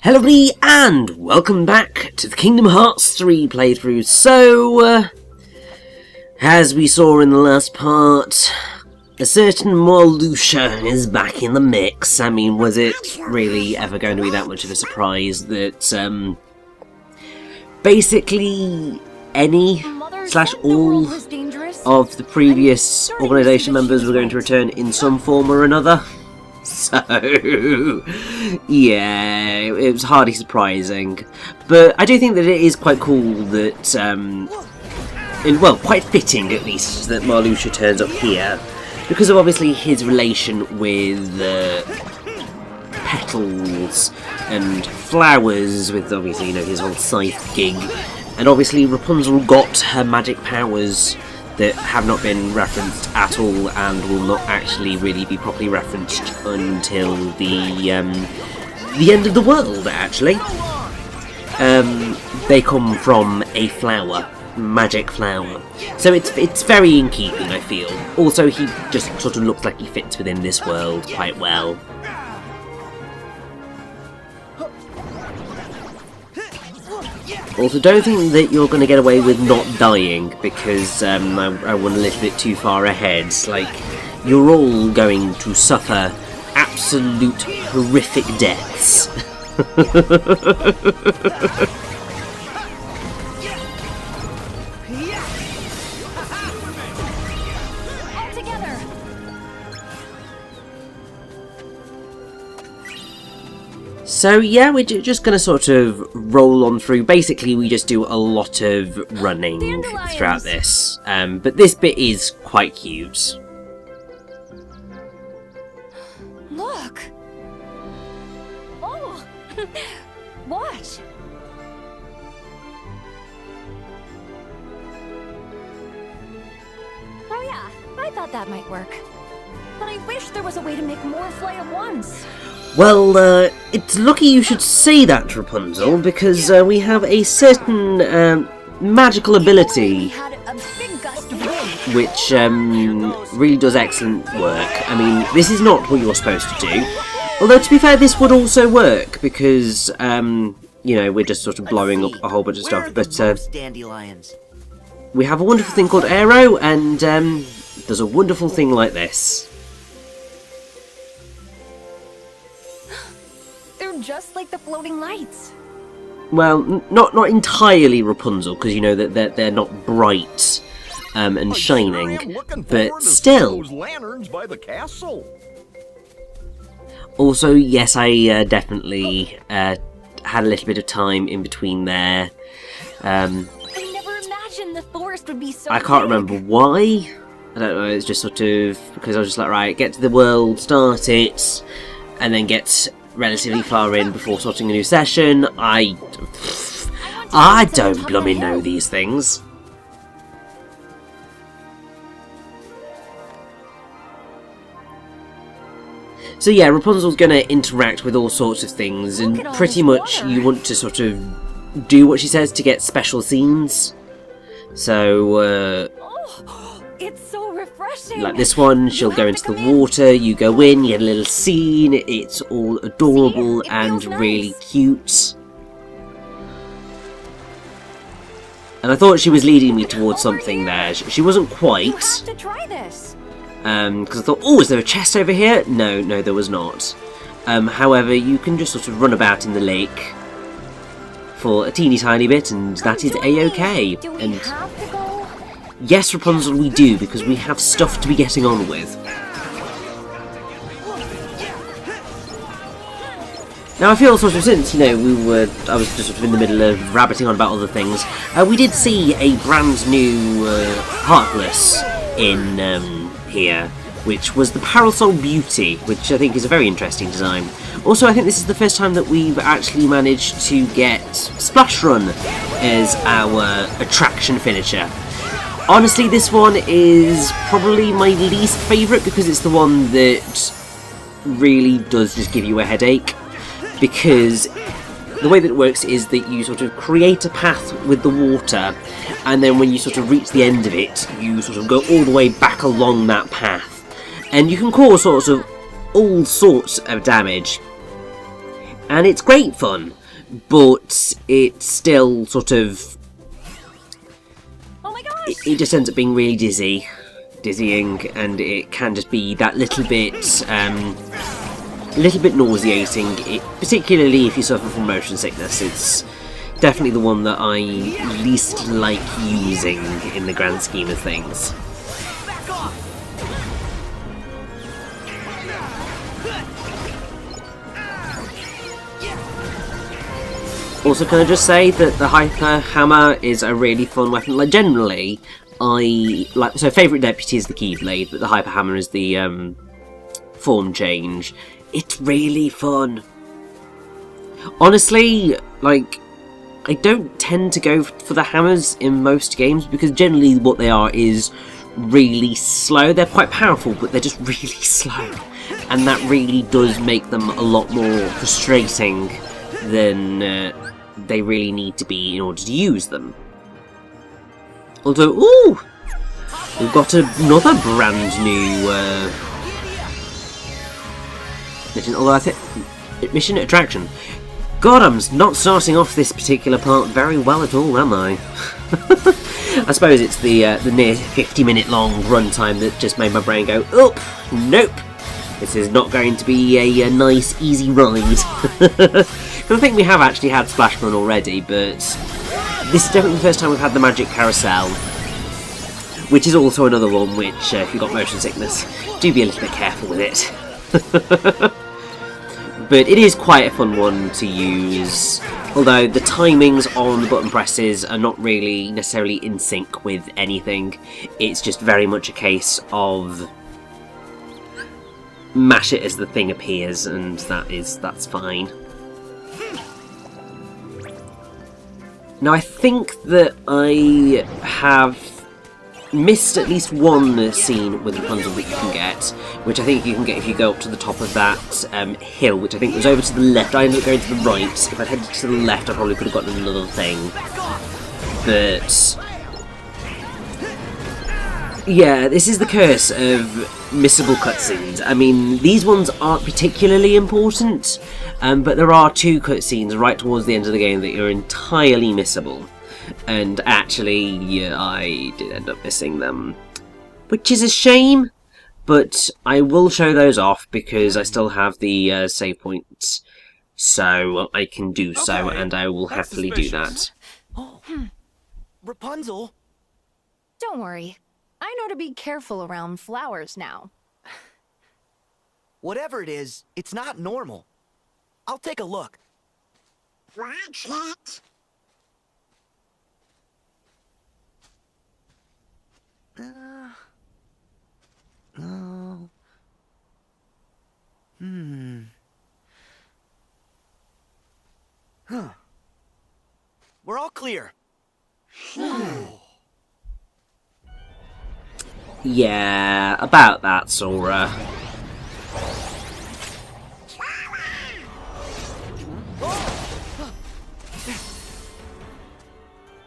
Hello everybody, and welcome back to the Kingdom Hearts 3 playthrough. So, as we saw in the last part, a certain Marluxia is back in the mix. I mean, was it really ever going to be that much of a surprise that, basically any / all of the previous organisation members were going to return in some form or another? So, yeah, it was hardly surprising. But I do think that it is quite cool that, well, quite fitting at least, that Marluxia turns up here. Because of obviously his relation with petals and flowers, with obviously, you know, his whole scythe gig. And obviously Rapunzel got her magic powers that have not been referenced at all and will not actually really be properly referenced until the end of the world, actually. They come from a flower, magic flower. So it's very in keeping, I feel. Also, he just sort of looks like he fits within this world quite well. Also, don't think that you're going to get away with not dying, because I went a little bit too far ahead. Like, you're all going to suffer absolute horrific deaths. So yeah, we're just going to sort of roll on through. Basically, we just do a lot of running throughout this. But this bit is quite cute. Look! Oh! Watch! Oh yeah, I thought that might work. But I wish there was a way to make more fly at once. Well, it's lucky you should say that, Rapunzel, because we have a certain magical ability which really does excellent work. I mean, this is not what you're supposed to do. Although, to be fair, this would also work, because, you know, we're just sort of blowing up a whole bunch of stuff. But we have a wonderful thing called Aero, and there's a wonderful thing like this. Just like the floating lights. Well, not entirely, Rapunzel, because you know that they're not bright and shining, but still. Those lanterns by the castle. Also, yes, I definitely had a little bit of time in between there. I never imagined the forest would be so I can't remember why. I don't know. It's just sort of because I was just like, right, get to the world, start it, and then get relatively far in before starting a new session. I don't blooming know these things. So yeah, Rapunzel's going to interact with all sorts of things, and pretty much you want to sort of do what she says to get special scenes. So, it's so refreshing. like this one, she'll go into the water, you go in, you get a little scene, it's all adorable and really cute. And I thought she was leading me towards something there. She wasn't quite. You have to try this. Because I thought, oh, is there a chest over here? No, there was not. However, you can just sort of run about in the lake for a teeny tiny bit, and that is a-okay. And Have to go? yes, Rapunzel, we do, because we have stuff to be getting on with. Now, I feel sort of since, you know, I was just sort of in the middle of rabbiting on about other things, we did see a brand new Heartless in here, which was the Parasol Beauty, which I think is a very interesting design. Also, I think this is the first time that we've actually managed to get Splash Run as our attraction finisher. Honestly, this one is probably my least favourite because it's the one that really does just give you a headache. Because the way that it works is that you sort of create a path with the water, and then when you sort of reach the end of it, you sort of go all the way back along that path. And you can cause all sorts of damage. And it's great fun, but it's still sort of... Oh my gosh! It just ends up being really dizzying, and it can just be that little bit nauseating, particularly if you suffer from motion sickness. It's definitely the one that I least like using in the grand scheme of things. Also, can I just say that the Hyper Hammer is a really fun weapon? Like, generally, so favourite deputy is the Keyblade, but the Hyper Hammer is the form change. It's really fun. Honestly, like, I don't tend to go for the hammers in most games, because generally what they are is really slow. They're quite powerful, but they're just really slow. And that really does make them a lot more frustrating than they really need to be in order to use them. Although, ooh! We've got another brand new mission, although I think... mission attraction. God, I'm not starting off this particular part very well at all, am I? I suppose it's the near 50-minute long runtime that just made my brain go, oh, nope! This is not going to be a nice, easy ride. I think we have actually had Splash Run already, but this is definitely the first time we've had the Magic Carousel, which is also another one which, if you've got motion sickness, do be a little bit careful with it. But it is quite a fun one to use, although the timings on the button presses are not really necessarily in sync with anything. It's just very much a case of mash it as the thing appears, and that's fine. Now, I think that I have missed at least one scene with Rapunzel that you can get, which I think you can get if you go up to the top of that hill, which I think was over to the left. I ended up going to the right. If I'd headed to the left, I probably could have gotten another thing. But yeah, this is the curse of missable cutscenes. I mean, these ones aren't particularly important, but there are two cutscenes right towards the end of the game that are entirely missable. And actually, yeah, I did end up missing them, which is a shame, but I will show those off because I still have the save points, so I can do so, and I will happily do that. Oh, Rapunzel? Don't worry. I know to be careful around flowers now. Whatever it is, it's not normal. I'll take a look. Watch it. No. Huh. We're all clear. Yeah, about that, Sora.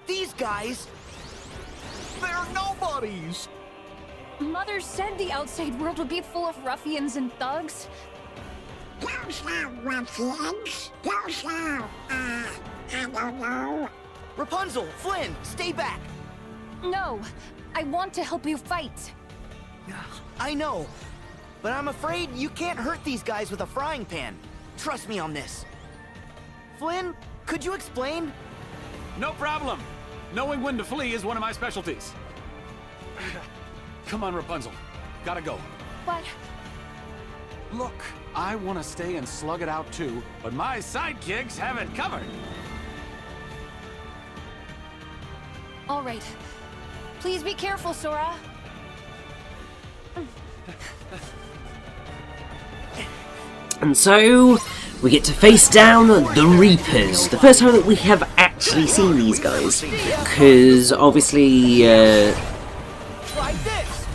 These guys, They're nobodies! Mother said the outside world would be full of ruffians and thugs. Those are ruffians. Those are, I don't know. Rapunzel, Flynn, stay back. No, I want to help you fight. I know, but I'm afraid you can't hurt these guys with a frying pan. Trust me on this. Flynn, could you explain? No problem. Knowing when to flee is one of my specialties. Come on, Rapunzel. Gotta go. But Look, I want to stay and slug it out too, but my sidekicks have it covered. all right. Please be careful, Sora. And so, we get to face down the Reapers. The first time that we have actually seen these guys. Because, obviously, Try this.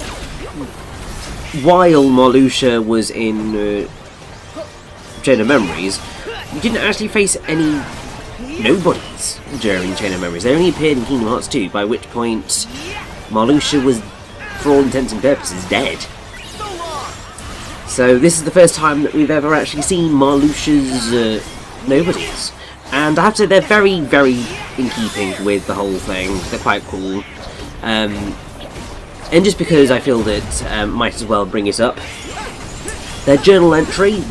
while Marluxia was in Chain of Memories, we didn't actually face any nobodies during Chain of Memories. They only appeared in Kingdom Hearts 2, by which point Marluxia was, for all intents and purposes, dead. So this is the first time that we've ever actually seen Marluxia's nobodies. And I have to say, they're very, very in keeping with the whole thing. They're quite cool. And just because I feel that might as well bring it up, their journal entry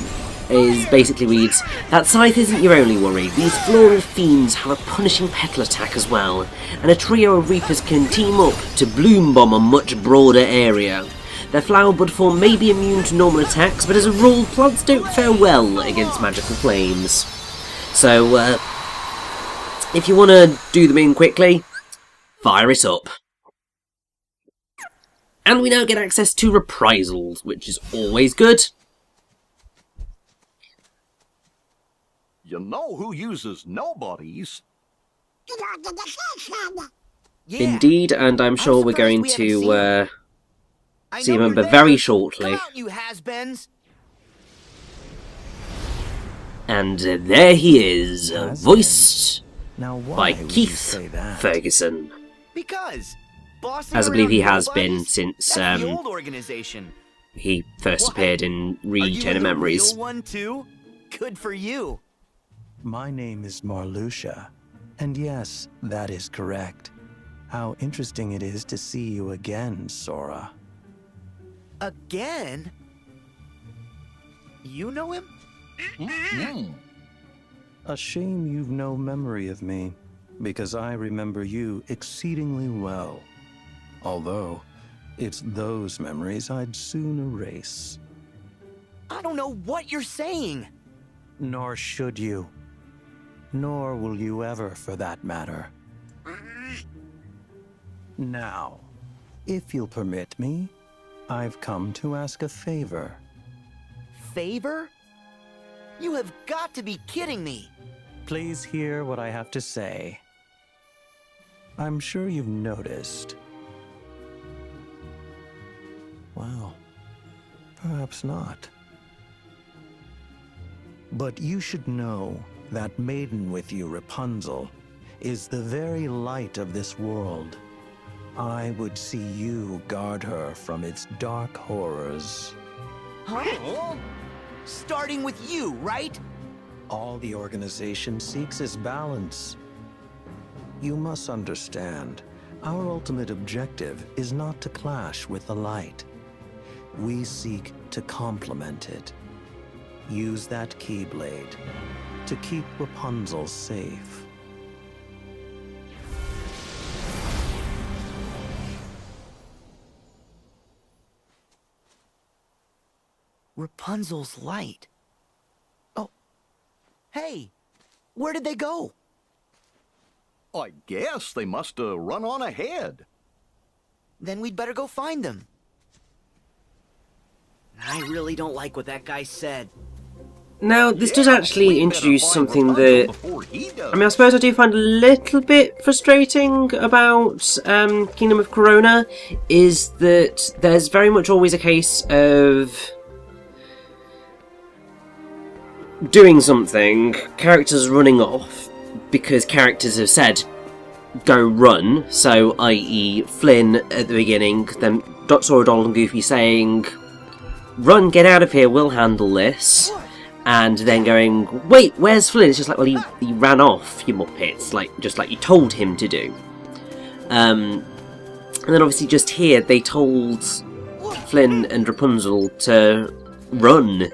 is basically reads, "That Scythe isn't your only worry. These floral fiends have a punishing petal attack as well, and a trio of Reapers can team up to bloom bomb a much broader area. Their flower bud form may be immune to normal attacks, but as a rule, plants don't fare well against magical flames. So, if you want to do them in quickly, fire it up." And we now get access to reprisals, which is always good. You know who uses nobodies? Yeah. Indeed, and I'm sure we're surprised going we haven't to I see know him you're member there. very shortly. Come out, you has-beens. And there he is, voiced Now, why by would you Keith say that? Ferguson. Because bossing As I believe he around has been nobodies? since That's the old organization. he first What? appeared in Are Read you Chain in of the Memories. real one too? Good for you. My name is Marluxia, and yes, that is correct. How interesting it is to see you again, Sora. Again? You know him? A shame you've no memory of me, because I remember you exceedingly well. Although, it's those memories I'd soon erase. I don't know what you're saying. Nor should you. Nor will you ever, for that matter. Now, if you'll permit me, I've come to ask a favor. Favor? You have got to be kidding me. Please hear what I have to say. I'm sure you've noticed. Well, perhaps not. But you should know that maiden with you, Rapunzel, is the very light of this world. I would see you guard her from its dark horrors. Huh? Starting with you, right? All the organization seeks is balance. You must understand, our ultimate objective is not to clash with the light. We seek to complement it. Use that Keyblade to keep Rapunzel safe. Rapunzel's light. Oh. Hey, where did they go? I guess they must have run on ahead. Then we'd better go find them. I really don't like what that guy said. Now, this does Yeah, actually we better introduce find something Rapunzel that... before he does. I mean, I suppose I do find a little bit frustrating about Kingdom of Corona, is that there's very much always a case of doing something, characters running off, because characters have said, go run, so i.e. Flynn at the beginning, then Sora, Donald and Goofy saying, run, get out of here, we'll handle this. And then going, wait, where's Flynn? It's just like, well, he ran off, you muppets, just like you told him to do. And then obviously just here, they told Flynn and Rapunzel to run.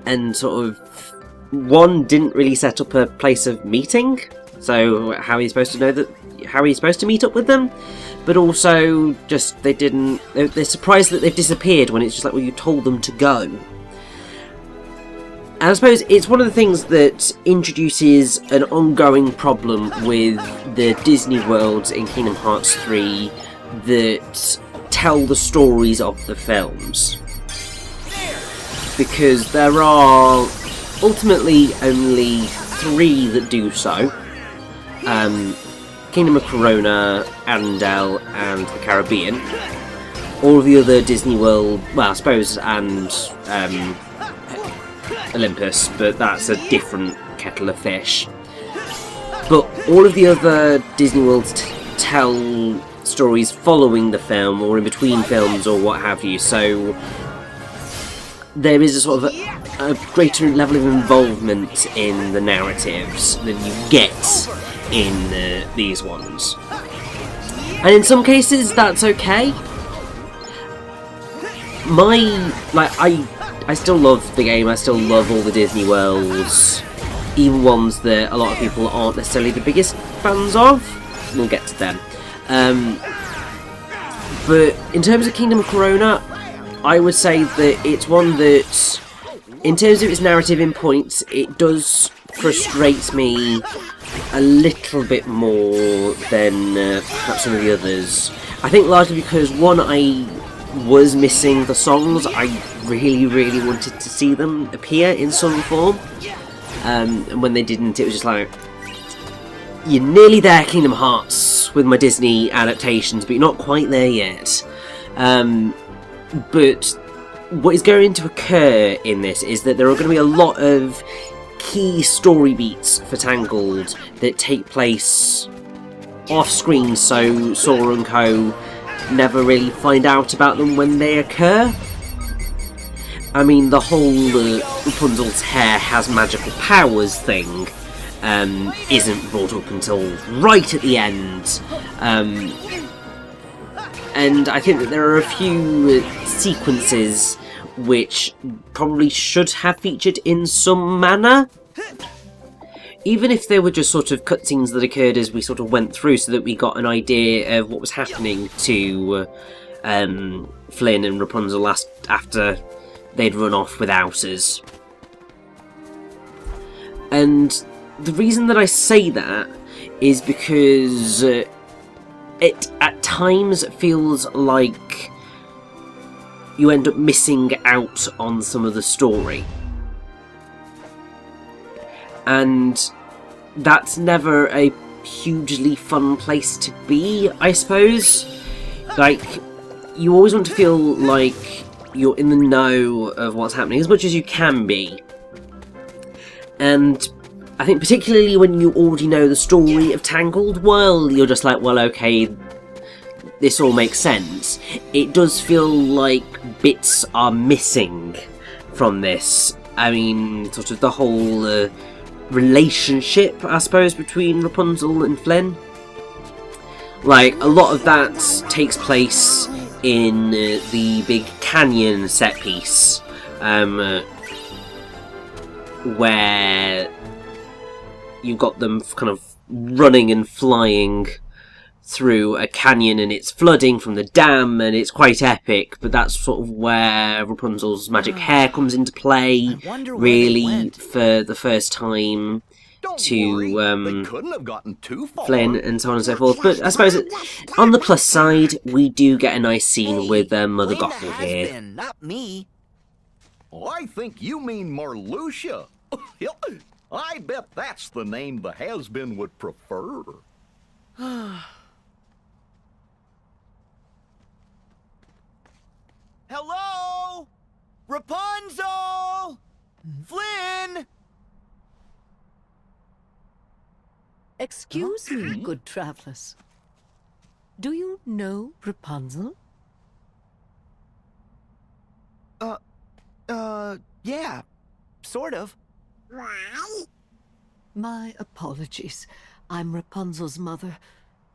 And sort of, one didn't really set up a place of meeting, so how are you supposed to know that? How are you supposed to meet up with them? But also, just they didn't. They're surprised that they've disappeared when it's just like, well, you told them to go. And I suppose it's one of the things that introduces an ongoing problem with the Disney worlds in Kingdom Hearts 3 that tell the stories of the films. Because there are ultimately only 3 that do so. Kingdom of Corona, Arendelle, and the Caribbean. All of the other Disney World, well, I suppose, and Olympus, but that's a different kettle of fish. But all of the other Disney Worlds tell stories following the film, or in between films, or what have you, so there is a sort of a greater level of involvement in the narratives than you get in these ones. And in some cases, that's okay. I still love the game, I still love all the Disney worlds, even ones that a lot of people aren't necessarily the biggest fans of. We'll get to them. But in terms of Kingdom of Corona, I would say that it's one that, in terms of its narrative in points, it does frustrate me a little bit more than perhaps some of the others. I think largely because, one, I was missing the songs. I really, really wanted to see them appear in some form. And when they didn't, it was just like, you're nearly there, Kingdom Hearts, with my Disney adaptations, but you're not quite there yet. But what is going to occur in this is that there are going to be a lot of key story beats for Tangled that take place off-screen, so Sora and co never really find out about them when they occur. I mean, the whole Rapunzel's hair has magical powers thing isn't brought up until right at the end. And I think that there are a few sequences which probably should have featured in some manner. Even if they were just sort of cutscenes that occurred as we sort of went through, so that we got an idea of what was happening to Flynn and Rapunzel after they'd run off without us. And the reason that I say that is because it at times feels like you end up missing out on some of the story. And that's never a hugely fun place to be, I suppose. Like, you always want to feel like you're in the know of what's happening as much as you can be. And I think particularly when you already know the story of Tangled, well, you're just like, well, okay, this all makes sense. It does feel like bits are missing from this. I mean, sort of the whole relationship, I suppose, between Rapunzel and Flynn. Like, a lot of that takes place in the big canyon set piece, where you've got them kind of running and flying through a canyon, and it's flooding from the dam, and it's quite epic. But that's sort of where Rapunzel's magic hair comes into play, really, for the first time to couldn't have gotten too far. Flynn, and so on and so forth. But I suppose on the plus side, we do get a nice scene with Mother Gothel here. Been, not me. Oh, I think you mean Marluxia. I bet that's the name the has-been would prefer. Hello? Rapunzel? Flynn? Excuse me, good travelers. Do you know Rapunzel? Yeah, sort of. Why? My apologies. I'm Rapunzel's mother.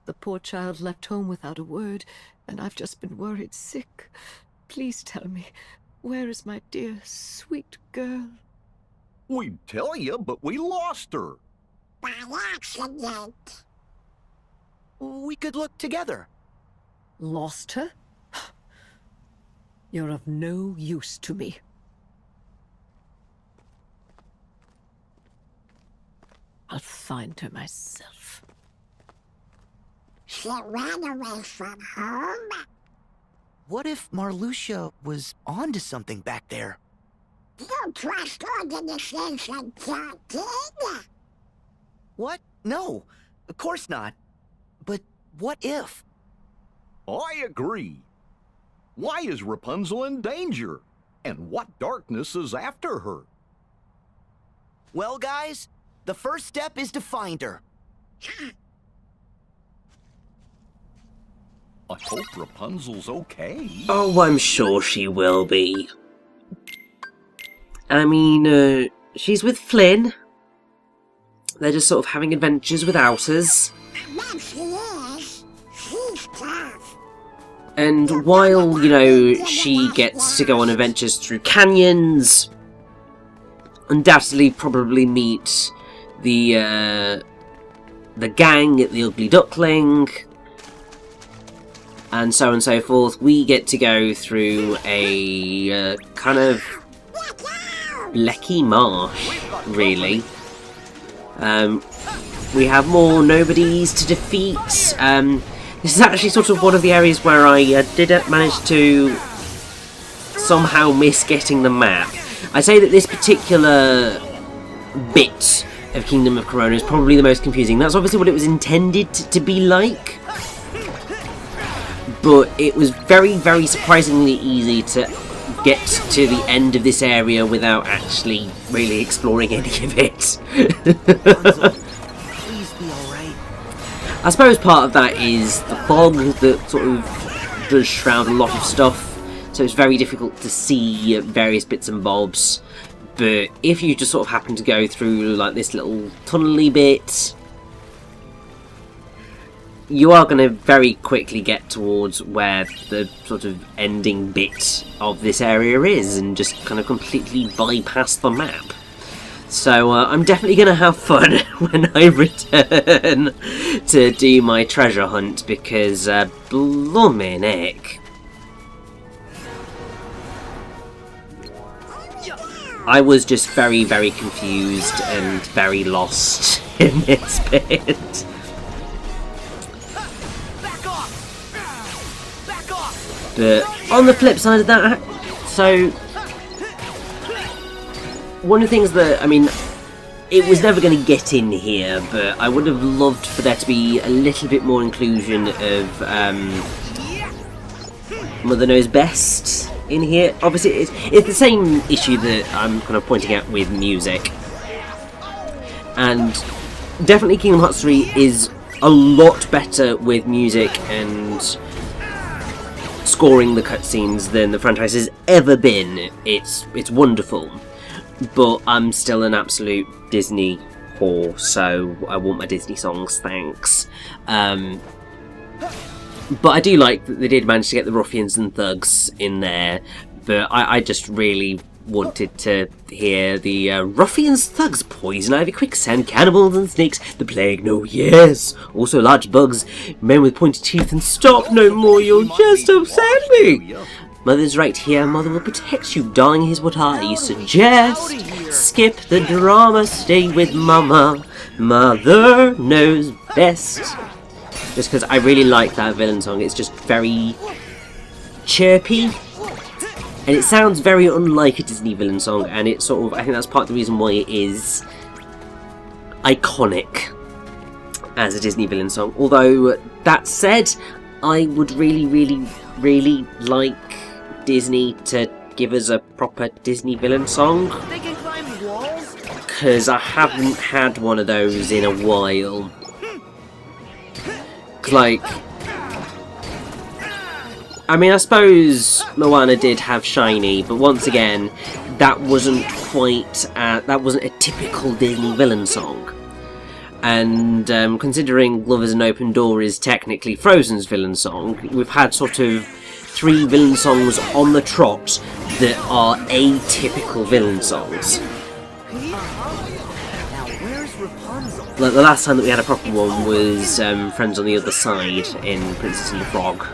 The poor child left home without a word, and I've just been worried sick. Please tell me, where is my dear, sweet girl? We'd tell you, but we lost her. By accident. We could look together. Lost her? You're of no use to me. I'll find her myself. She ran away from home. What if Marluxia was onto something back there? You trust organization talking? What? No, of course not. But what if? I agree. Why is Rapunzel in danger? And what darkness is after her? Well, guys, the first step is to find her. I hope Rapunzel's okay. Oh, I'm sure she will be. I mean, she's with Flynn. They're just sort of having adventures without us. But she is. She's tough. And while, you know, she gets to go on adventures through canyons, undoubtedly probably meet the gang at the Ugly Duckling, and so forth, we get to go through a kind of lecky marsh, really. We have more nobodies to defeat. This is actually sort of one of the areas where I did manage to somehow miss getting the map. I say that this particular bit of Kingdom of Corona is probably the most confusing. That's obviously what it was intended to be like, but it was very, very surprisingly easy to get to the end of this area without actually really exploring any of it. Please be alright. I suppose part of that is the fog that sort of does shroud a lot of stuff, so it's very difficult to see various bits and bobs. But if you just sort of happen to go through like this little tunnel-y bit, you are going to very quickly get towards where the sort of ending bit of this area is, and just kind of completely bypass the map. So I'm definitely going to have fun when I return to do my treasure hunt, because bloomin' heck, I was just very, very confused and very lost in this bit. But on the flip side of that, so one of the things that, I mean, it was never going to get in here, but I would have loved for there to be a little bit more inclusion of Mother Knows Best in here. Obviously, it's the same issue that I'm kind of pointing out with music. And definitely Kingdom Hearts 3 is a lot better with music and scoring the cutscenes than the franchise has ever been. It's wonderful. But I'm still an absolute Disney whore, so I want my Disney songs, thanks. But I do like that they did manage to get the ruffians and thugs in there, but I just really wanted to hear the ruffians, thugs, poison ivy, quicksand, cannibals and snakes, the plague, no, yes, also large bugs, men with pointed teeth, and stop no more, you'll just upset me. Mother's right here, Mother will protect you, darling, here's what I suggest. Skip the drama, stay with Mama, Mother knows best. Just because I really like that villain song, it's just very chirpy, and it sounds very unlike a Disney villain song, and it's sort of, I think that's part of the reason why it is iconic as a Disney villain song. Although, that said, I would really, really, really like Disney to give us a proper Disney villain song, They can climb walls? because I haven't had one of those in a while. Like, I mean, I suppose Moana did have Shiny, but once again, that wasn't quite, that wasn't a typical Disney villain song. And considering Love is an Open Door is technically Frozen's villain song, we've had sort of 3 villain songs on the trot that are atypical villain songs. Now where's Rapunzel? Like the last time that we had a proper one was Friends on the Other Side in Princess and the Frog.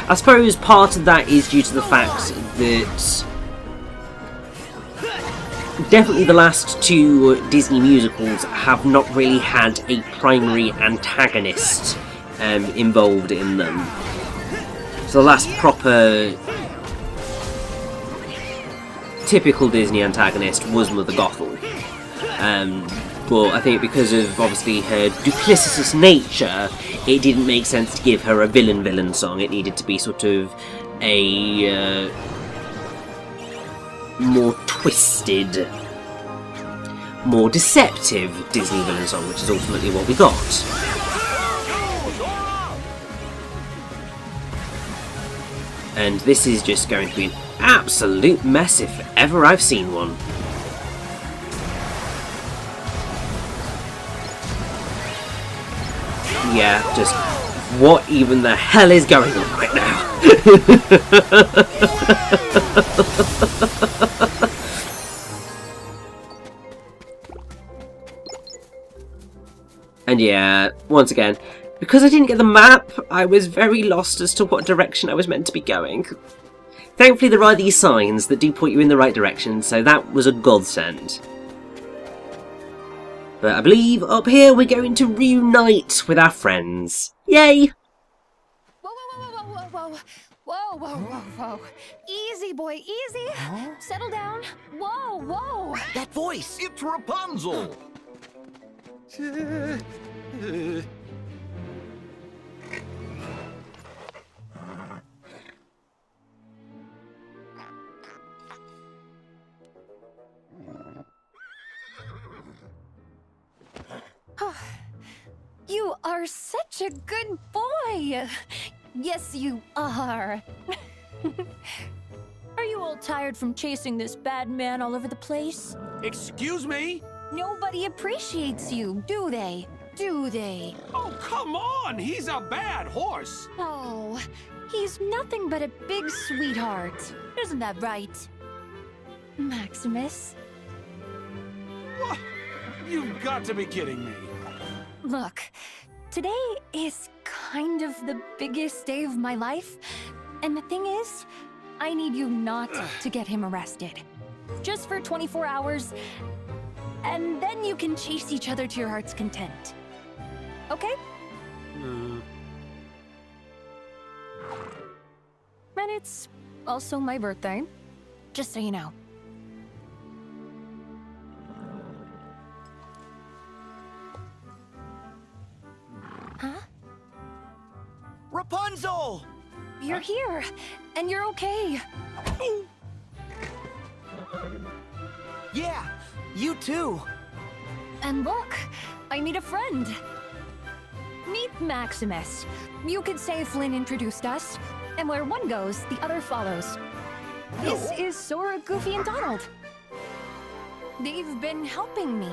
I suppose part of that is due to the fact that definitely the last 2 Disney musicals have not really had a primary antagonist involved in them. So the last proper typical Disney antagonist was Mother Gothel. But I think because of obviously her duplicitous nature, it didn't make sense to give her a villain song. It needed to be sort of a more twisted, more deceptive Disney villain song, which is ultimately what we got. And this is just going to be an absolute mess if ever I've seen one. yeah, just what even the hell is going on right now? And yeah, once again, because I didn't get the map, I was very lost as to what direction I was meant to be going. Thankfully there are these signs that do point you in the right direction, so that was a godsend. But I believe up here we're going to reunite with our friends. Yay! Whoa, whoa, whoa, whoa, whoa, whoa. Whoa, whoa, whoa, whoa. Easy, boy, easy. Settle down. Whoa, whoa. That voice! It's Rapunzel! You are such a good boy. Yes, you are. Are you all tired from chasing this bad man all over the place? Excuse me? Nobody appreciates you, do they? Do they? Oh, come on! He's a bad horse! Oh, he's nothing but a big sweetheart. Isn't that right? Maximus? What? You've got to be kidding me. Look, today is kind of the biggest day of my life. And the thing is, I need you not to get him arrested. Just for 24 hours, and then you can chase each other to your heart's content. Okay? And it's also my birthday, just so you know. Huh? Rapunzel! You're here, and you're okay. Yeah, you too. And look, I meet a friend. Meet Maximus. You could say Flynn introduced us, and where one goes, the other follows. This is Sora, Goofy, and Donald. They've been helping me.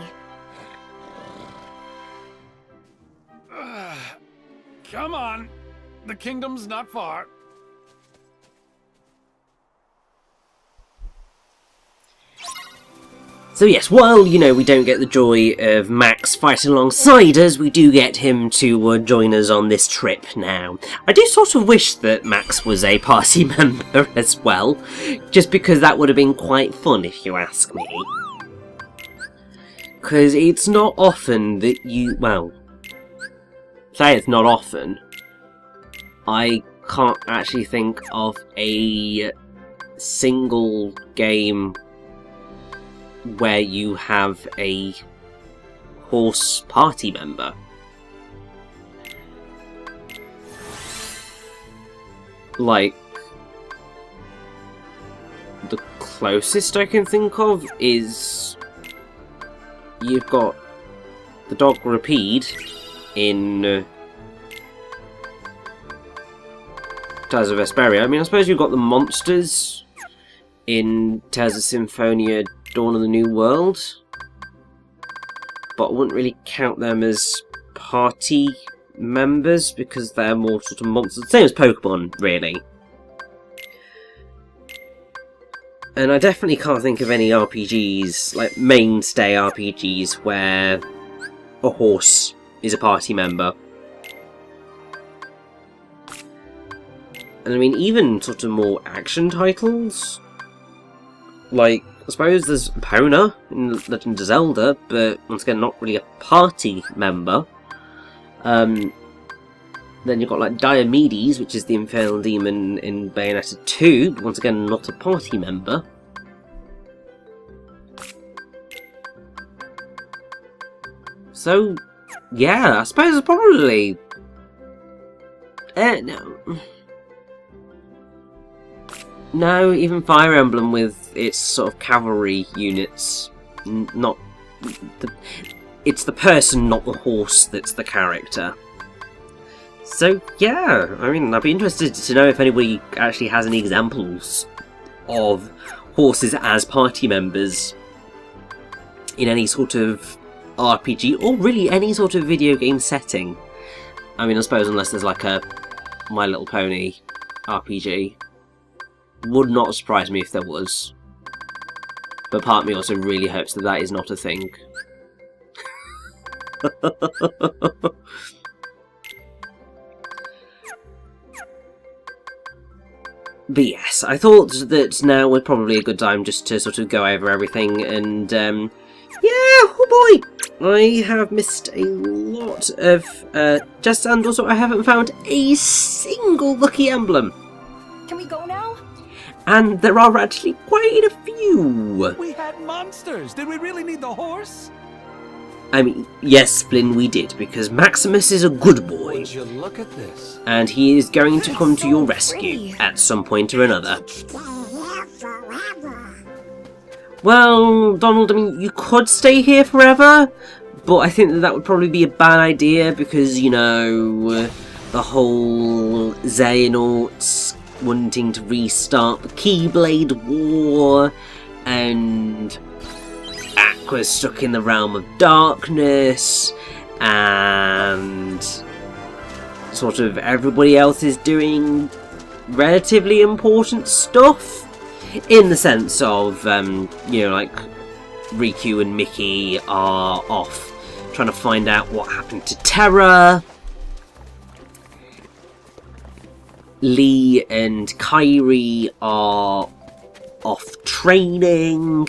Come on. The kingdom's not far. So yes, while, you know, we don't get the joy of Max fighting alongside us, we do get him to join us on this trip now. I do sort of wish that Max was a party member as well, just because that would have been quite fun if you ask me. Because it's not often that you, well, say it's not often, I can't actually think of a single game where you have a horse party member. Like, the closest I can think of is you've got the dog Rapide in Tales of Vesperia. I mean, I suppose you've got the monsters in Tales of Symphonia Dawn of the New World, but I wouldn't really count them as party members because they're more sort of monsters, same as Pokemon, really. And I definitely can't think of any RPGs, like mainstay RPGs, where a horse is a party member. And I mean, even sort of more action titles, like, I suppose there's Epona in Legend of Zelda, but once again, not really a party member. Then you've got like Diomedes, which is the Infernal Demon in Bayonetta 2, but once again, not a party member. So, yeah, I suppose it's probably... No, even Fire Emblem with its sort of cavalry units, not... It's the person, not the horse, that's the character. So, yeah, I mean, I'd be interested to know if anybody actually has any examples of horses as party members in any sort of RPG, or really any sort of video game setting. I mean, I suppose unless there's like a My Little Pony RPG. Would not surprise me if there was. But part of me also really hopes that that is not a thing. But yes, I thought that now was probably a good time just to sort of go over everything, and yeah, oh boy! I have missed a lot of chests, and also I haven't found a single lucky emblem. Can we go now? And there are actually quite a few. We had monsters. Did we really need the horse? I mean, yes, Flynn, we did, because Maximus is a good boy. Would you look at this? And he is going to come to your So rescue pretty. at some point or another. Stay here forever. Well, Donald, I mean, you could stay here forever, but I think that that would probably be a bad idea because, you know, the whole Xehanort wanting to restart the Keyblade War, and Aqua's stuck in the realm of darkness, and sort of everybody else is doing relatively important stuff, in the sense of, you know, like, Riku and Mickey are off trying to find out what happened to Terra. Lee and Kairi are off training,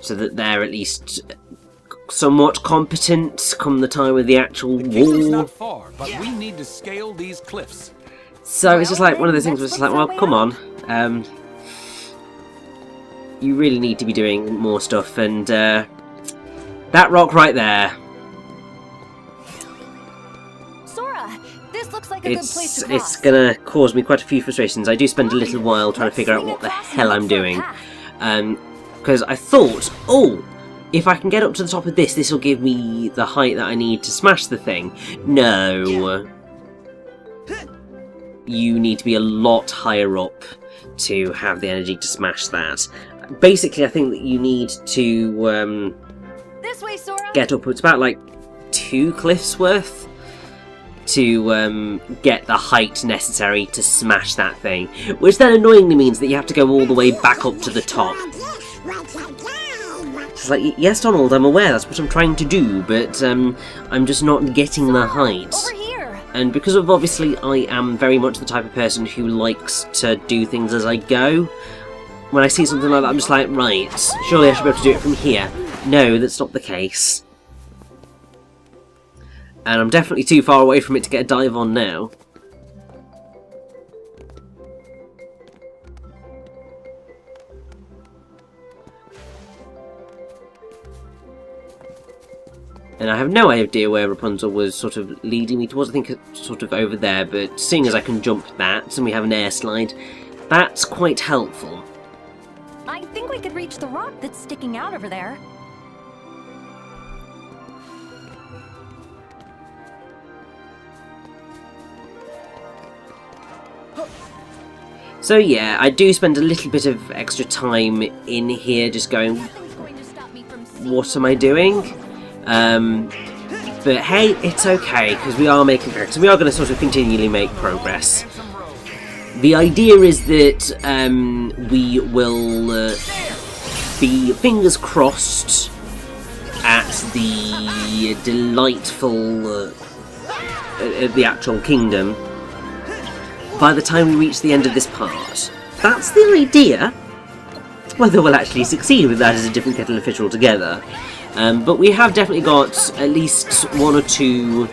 so that they're at least somewhat competent come the time of the actual Kingdom's war. not far, but we need to scale these cliffs. So it's just like one of those things where it's just like, well, come on. You really need to be doing more stuff, and that rock right there, Sora, this looks like a good place to cross. it's gonna cause me quite a few frustrations. I do spend a little while trying to figure out what the hell I'm doing. Because I thought, oh, if I can get up to the top of this, this will give me the height that I need to smash the thing. No. You need to be a lot higher up to have the energy to smash that. Basically, I think that you need to This way, Sora. get up, it's about like 2 cliffs worth to get the height necessary to smash that thing, which then annoyingly means that you have to go all the way back up to the top. It's like, yes, Donald, I'm aware that's what I'm trying to do, but I'm just not getting the height. Over here. And because of, obviously, I am very much the type of person who likes to do things as I go, when I see something like that, I'm just like, right, surely I should be able to do it from here. No, that's not the case. And I'm definitely too far away from it to get a dive on now. And I have no idea where Rapunzel was sort of leading me towards. I think it's sort of over there, but seeing as I can jump that, and we have an air slide, that's quite helpful. I think we could reach the rock that's sticking out over there. So yeah, I do spend a little bit of extra time in here just going, Nothing's going to stop me from seeing. what am I doing? But hey, it's okay, because we are making progress. We are going to sort of continually make progress. The idea is that we will be, fingers crossed, at the delightful, the actual kingdom, by the time we reach the end of this part. That's the idea. Whether we'll actually succeed with that is a different kettle of fish altogether. But we have definitely got at least 1 or 2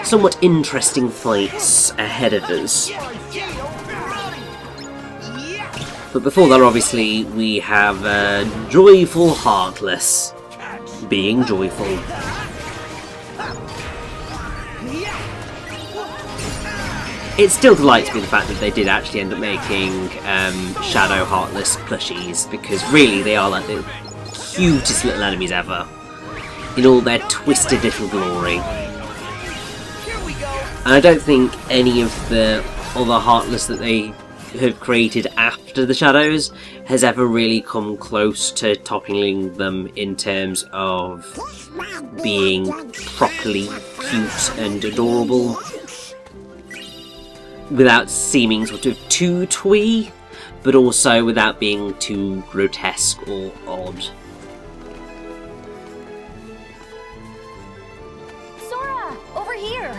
somewhat interesting fights ahead of us. But before that, obviously, we have Joyful Heartless being joyful. It still delights me the fact that they did actually end up making Shadow Heartless plushies, because really they are like the cutest little enemies ever, in all their twisted little glory. And I don't think any of the other Heartless that they have created after the Shadows has ever really come close to toppling them in terms of being properly cute and adorable without seeming sort of too twee, but also without being too grotesque or odd. Sora, over here.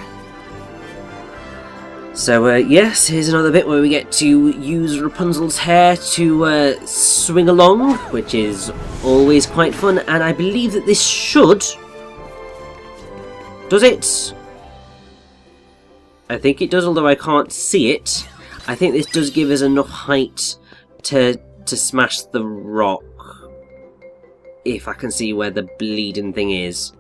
So, yes, here's another bit where we get to use Rapunzel's hair to swing along, which is always quite fun, and I believe that this should... Does it? I think it does, although I can't see it. I think this does give us enough height to smash the rock, if I can see where the bleeding thing is.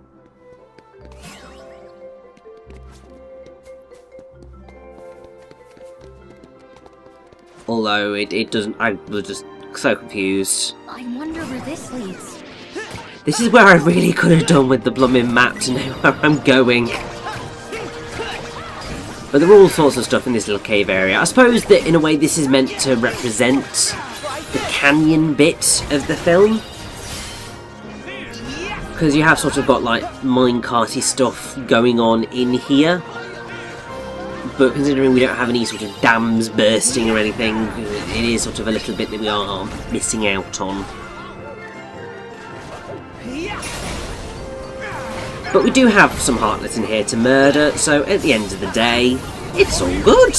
Although it doesn't, I was just so confused. I wonder where this leads. This is where I really could have done with the blooming map to know where I'm going. But there are all sorts of stuff in this little cave area. I suppose that in a way this is meant to represent the canyon bit of the film. Because you have sort of got like minecarty stuff going on in here. But considering we don't have any sort of dams bursting or anything, it is sort of a little bit that we are missing out on. But we do have some Heartless in here to murder, so at the end of the day, it's all good!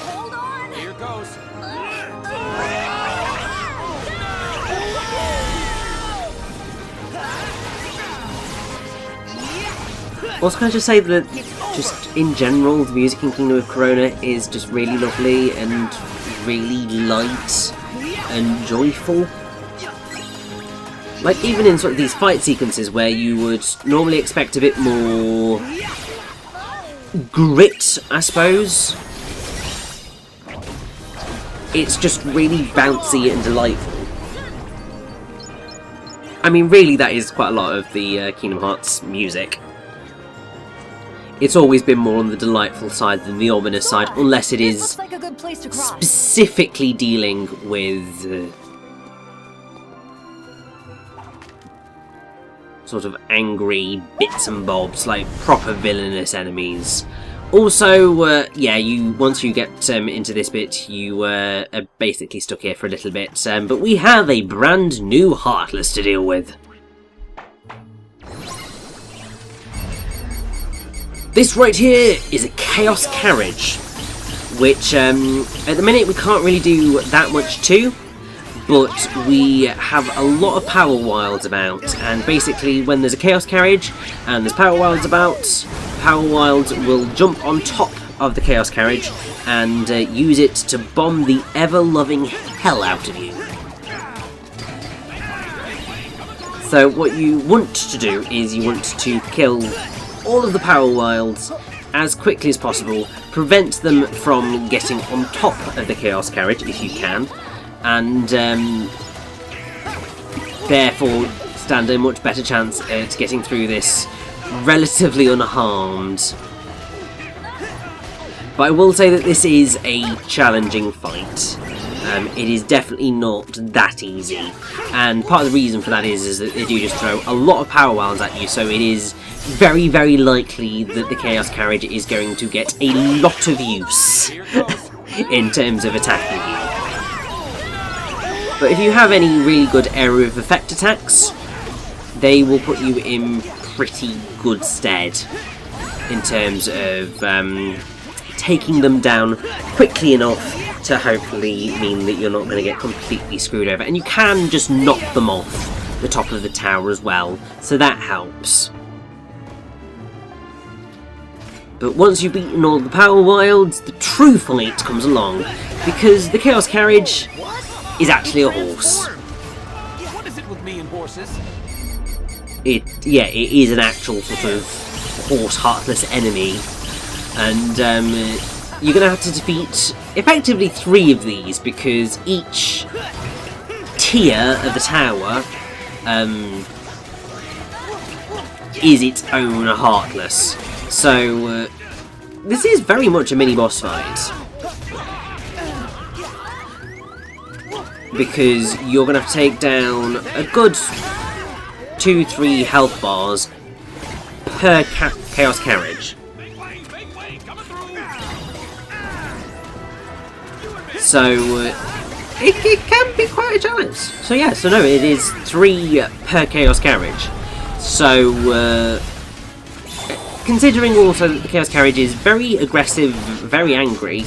Hold on. Here goes. Also, can I just say that, just in general, the music in Kingdom of Corona is just really lovely and really light and joyful. Like, even in sort of these fight sequences where you would normally expect a bit more grit, I suppose, it's just really bouncy and delightful. I mean, really, that is quite a lot of the Kingdom Hearts music. It's always been more on the delightful side than the ominous side, unless it is Looks like a good place to cross. specifically dealing with sort of angry bits and bobs, like proper villainous enemies. Also, yeah, once you get into this bit, you are basically stuck here for a little bit, but we have a brand new Heartless to deal with. This right here is a Chaos Carriage, which at the minute we can't really do that much to, but we have a lot of Power Wilds about, and basically when there's a Chaos Carriage and there's Power Wilds about, Power Wilds will jump on top of the Chaos Carriage and use it to bomb the ever-loving hell out of you. So what you want to do is you want to kill all of the Power Wilds as quickly as possible, prevent them from getting on top of the Chaos Carriage if you can, and therefore stand a much better chance at getting through this relatively unharmed. But I will say that this is a challenging fight. It is definitely not that easy, and part of the reason for that is that they do just throw a lot of Power Wilds at you, so it is very, very likely that the Chaos Carriage is going to get a lot of use in terms of attacking you. But if you have any really good area of effect attacks, they will put you in pretty good stead in terms of taking them down quickly enough to hopefully mean that you're not going to get completely screwed over. And you can just knock them off the top of the tower as well, so that helps. But once you've beaten all the Power Wilds, the true fight comes along, because the Chaos Carriage is actually a horse. What is it with me and horses? It is an actual sort of horse Heartless enemy, and you're going to have to defeat effectively 3 of these, because each tier of the tower is its own Heartless. So this is very much a mini boss fight, because you're going to have to take down a good 2-3 health bars per Chaos Carriage. So it can be quite a challenge. So yeah, so no, it is 3 per Chaos Carriage. So considering also that the Chaos Carriage is very aggressive, very angry,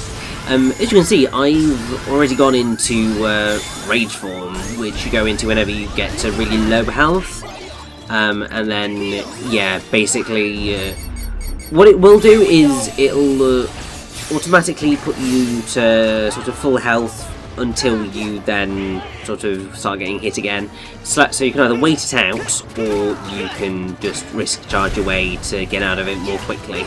as you can see, I've already gone into Rage Form, which you go into whenever you get to really low health. And then, yeah, basically, what it will do is it'll automatically put you to sort of full health until you then sort of start getting hit again. So you can either wait it out, or you can just risk charge your way to get out of it more quickly.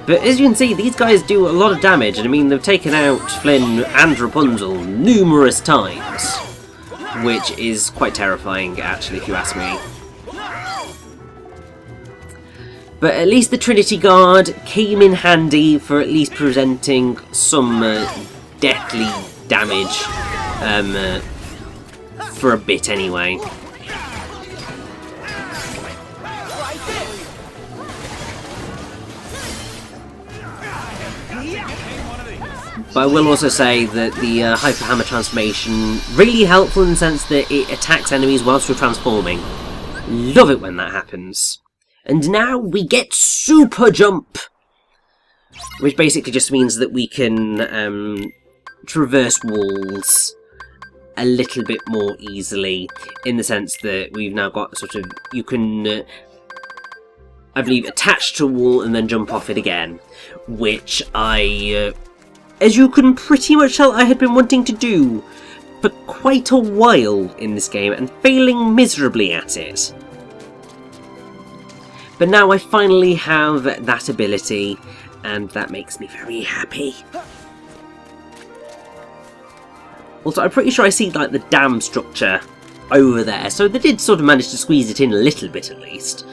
But as you can see, these guys do a lot of damage, and I mean, they've taken out Flynn and Rapunzel numerous times, which is quite terrifying, actually, if you ask me. But at least the Trinity Guard came in handy for at least presenting some deathly damage, for a bit anyway. But I will also say that the Hyper Hammer transformation really helpful in the sense that it attacks enemies whilst you're transforming. Love it when that happens. And now we get Super Jump, which basically just means that we can traverse walls a little bit more easily, in the sense that we've now got sort of, you can, I believe, attach to a wall and then jump off it again, which as you can pretty much tell, I had been wanting to do for quite a while in this game, and failing miserably at it. But now I finally have that ability, and that makes me very happy. Also, I'm pretty sure I see like the dam structure over there, so they did sort of manage to squeeze it in a little bit at least.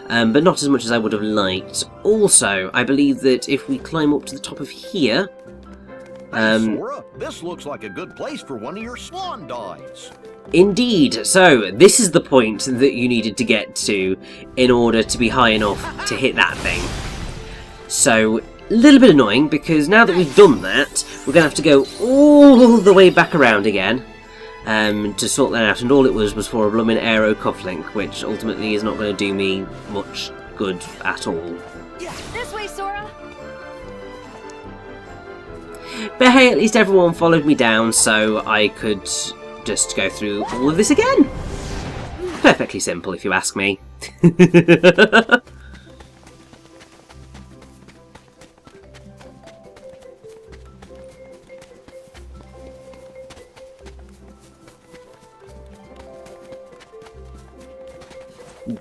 But not as much as I would have liked. Also, I believe that if we climb up to the top of here... Hey, Sora, this looks like a good place for one of your swan dives. Indeed, so this is the point that you needed to get to in order to be high enough to hit that thing. So, a little bit annoying, because now that we've done that, we're going to have to go all the way back around again to sort that out, and all it was for a blooming aero cufflink, which ultimately is not going to do me much good at all. This way, Sora! But hey, at least everyone followed me down, so I could just go through all of this again. Perfectly simple, if you ask me.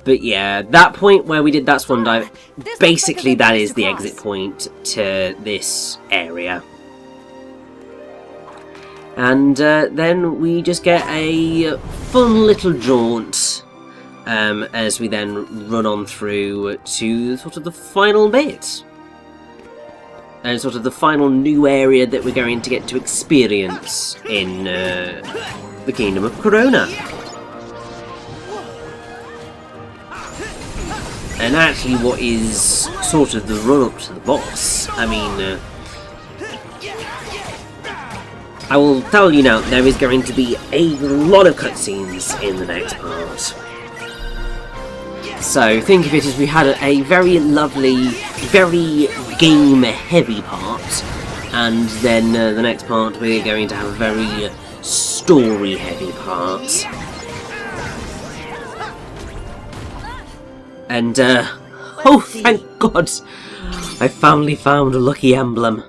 But yeah, that point where we did that swan dive, basically that is the exit point to this area. And then we just get a fun little jaunt as we then run on through to sort of the final bit. And sort of the final new area that we're going to get to experience in the Kingdom of Corona. And actually what is sort of the run-up to the boss. I mean... I will tell you now, there is going to be a lot of cutscenes in the next part. So think of it as we had a very lovely, very game-heavy part, and then the next part we're going to have a very story-heavy part. And, oh thank God, I finally found a lucky emblem.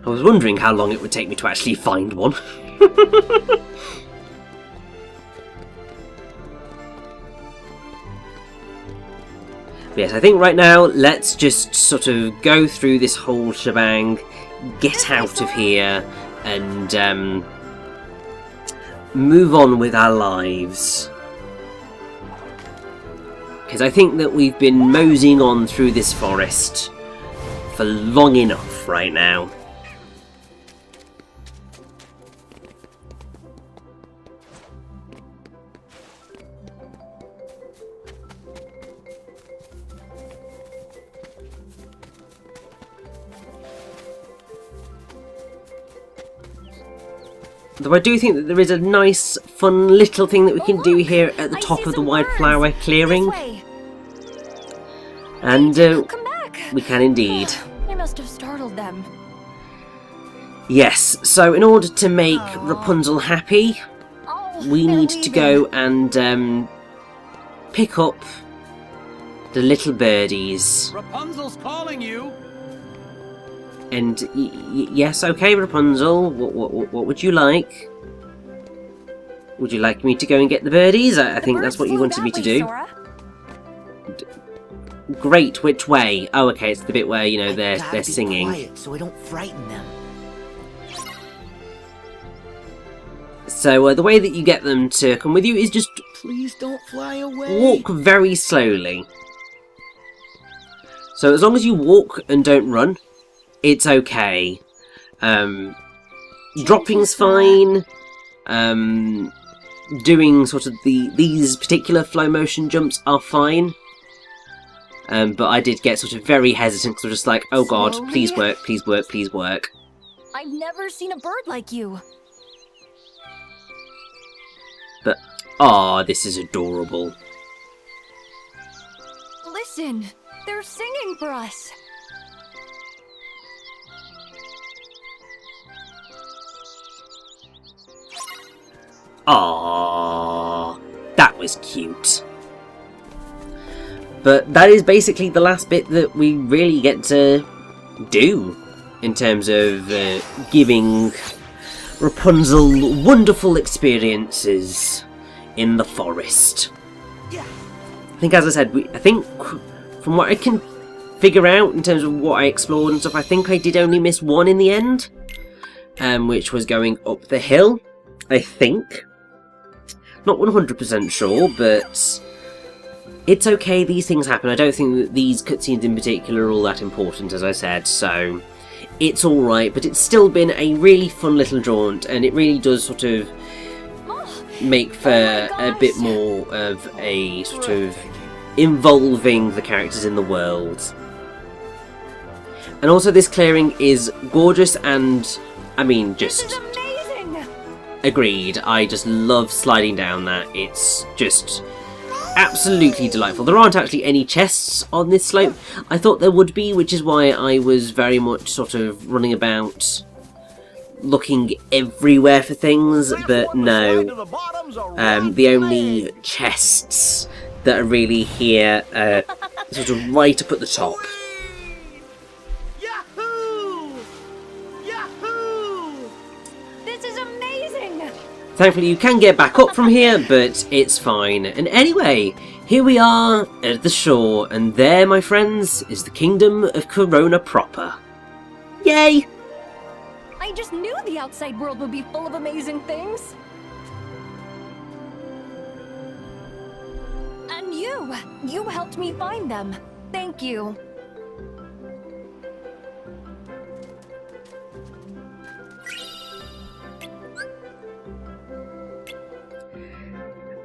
I was wondering how long it would take me to actually find one. Yes, I think right now, let's just sort of go through this whole shebang, get out of here, and move on with our lives. Because I think that we've been moseying on through this forest for long enough right now. Though I do think that there is a nice, fun little thing that we can do here at the top of the wildflower clearing. And we can indeed. I must have startled them. Yes, so in order to make Rapunzel happy, we need to go and pick up the little birdies. Rapunzel's calling you. And yes, okay, Rapunzel. What would you like? Would you like me to go and get the birdies? I think that's what you wanted me to do. Great. Which way? Oh, okay. It's the bit where they're singing. Quiet so I don't frighten them. So the way that you get them to come with you is just Please don't fly away. walk very slowly. So as long as you walk and don't run, it's okay. Dropping's fine. Doing sort of these particular flow motion jumps are fine. But I did get sort of very hesitant because I was just like, oh god, please work, please work, please work. I've never seen a bird like you. But, ah, this is adorable. Listen, they're singing for us. Ah, that was cute. But that is basically the last bit that we really get to do in terms of giving Rapunzel wonderful experiences in the forest. I think, as I said, I think from what I can figure out in terms of what I explored and stuff, I think I did only miss one in the end, which was going up the hill, I think. Not 100% sure, but it's okay, these things happen. I don't think that these cutscenes in particular are all that important, as I said, so it's alright, but it's still been a really fun little jaunt, and it really does sort of make for a bit more of a sort of involving the characters in the world. And also this clearing is gorgeous, and I mean, just agreed. I just love sliding down that. It's just absolutely delightful. There aren't actually any chests on this slope. I thought there would be, which is why I was very much sort of running about looking everywhere for things, but no. The only chests that are really here are sort of right up at the top. Thankfully you can get back up from here, but it's fine. And anyway, here we are at the shore, and there, my friends, is the kingdom of Corona proper. Yay! I just knew the outside world would be full of amazing things. And you helped me find them. Thank you.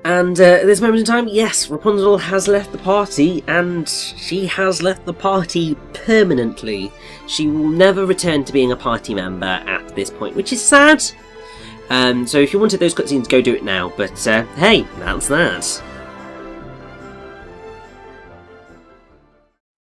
And at this moment in time, yes, Rapunzel has left the party, and she has left the party permanently. She will never return to being a party member at this point, which is sad. So if you wanted those cutscenes, go do it now. But hey, that's that.